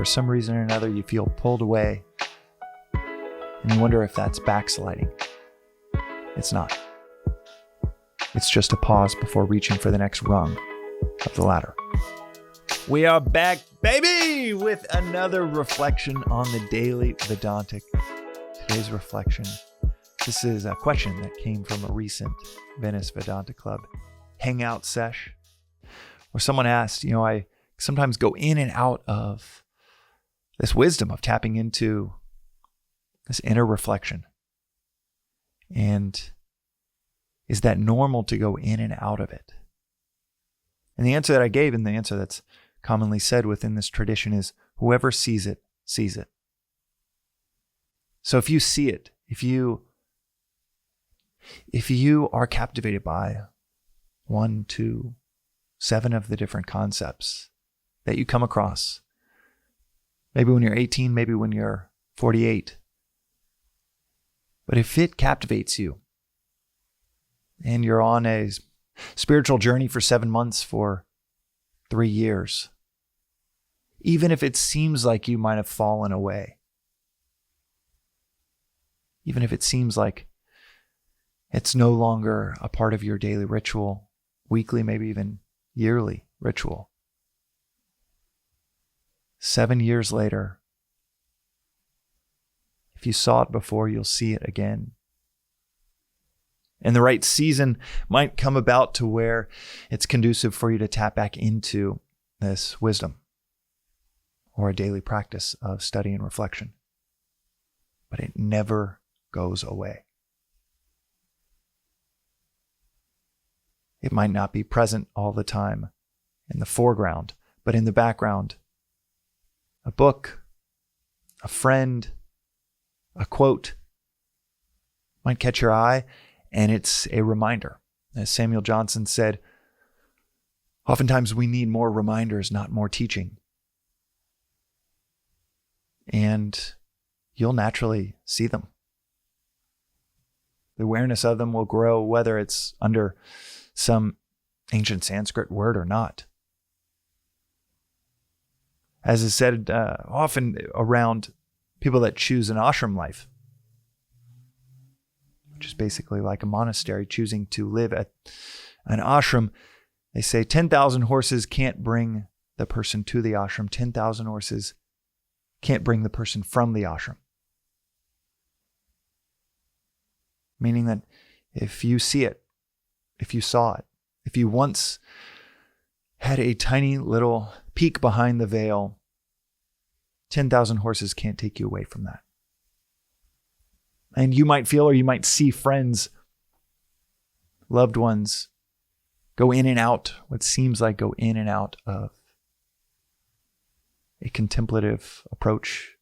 for some reason or another you feel pulled away and you wonder if that's backsliding, it's not. It's just a pause before reaching for the next rung of the ladder. We are back, baby, with another reflection on the Daily Vedantic. Today's reflection, this is a question that came from a recent Venice Vedantic Club hangout sesh, where someone asked, I sometimes go in and out of this wisdom of tapping into this inner reflection. And is that normal to go in and out of it? And the answer that I gave, and the answer that's commonly said within this tradition, is whoever sees it, sees it. So if you see it, if you are captivated by 1, 2, 7 of the different concepts that you come across, maybe when you're 18, maybe when you're 48, but if it captivates you and you're on a spiritual journey for 7 months, for 3 years, even if it seems like you might have fallen away, even if it seems like it's no longer a part of your daily ritual, weekly, maybe even yearly ritual, 7 years later, if you saw it before, you'll see it again. And the right season might come about to where it's conducive for you to tap back into this wisdom or a daily practice of study and reflection. But it never goes away. It might not be present all the time in the foreground, but in the background, a book, a friend, a quote might catch your eye, and it's a reminder. As Samuel Johnson said, oftentimes we need more reminders, not more teaching. And you'll naturally see them. The awareness of them will grow, whether it's under some ancient Sanskrit word or not. As is said often around people that choose an ashram life, which is basically like a monastery, choosing to live at an ashram, they say 10,000 horses can't bring the person to the ashram. 10,000 horses can't bring the person from the ashram. Meaning that if you see it, if you saw it, if you once had a tiny little peek behind the veil, 10,000 horses can't take you away from that. And you might feel, or you might see friends, loved ones, go in and out, what seems like go in and out of a contemplative approach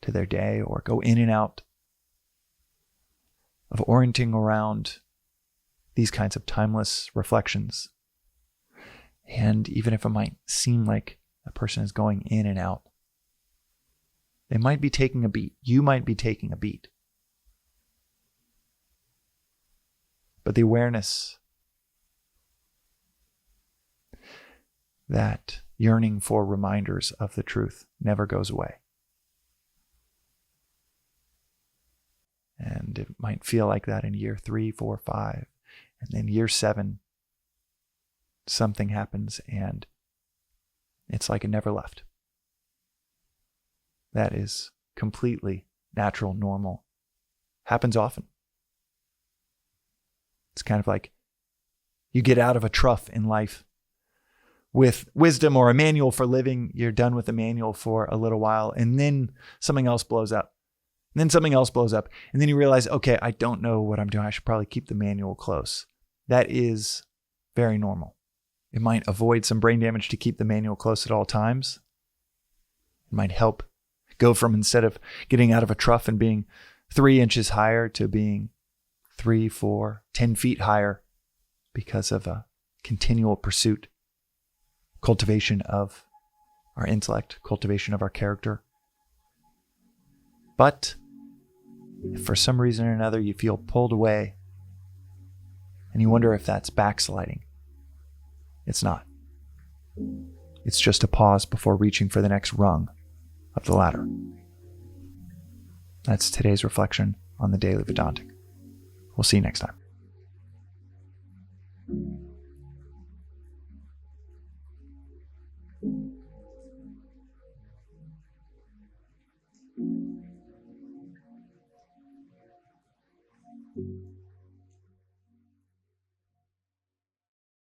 to their day, or go in and out of orienting around these kinds of timeless reflections. And even if it might seem like a person is going in and out, they might be taking a beat. You might be taking a beat. But the awareness, that yearning for reminders of the truth, never goes away. And it might feel like that in year 3, 4, 5. And then year 7, something happens and it's like it never left. That is completely natural, normal. Happens often. It's kind of like you get out of a trough in life with wisdom or a manual for living. You're done with the manual for a little while, and then something else blows up. And then something else blows up. And then you realize, okay, I don't know what I'm doing. I should probably keep the manual close. That is very normal. It might avoid some brain damage to keep the manual close at all times. It might help go from, instead of getting out of a trough and being 3 inches higher, to being 3, 4, 10 feet higher, because of a continual pursuit, cultivation of our intellect, cultivation of our character. But if for some reason or another you feel pulled away and you wonder if that's backsliding, it's not. It's just a pause before reaching for the next rung of the ladder. That's today's reflection on the Daily Vedantic. We'll see you next time.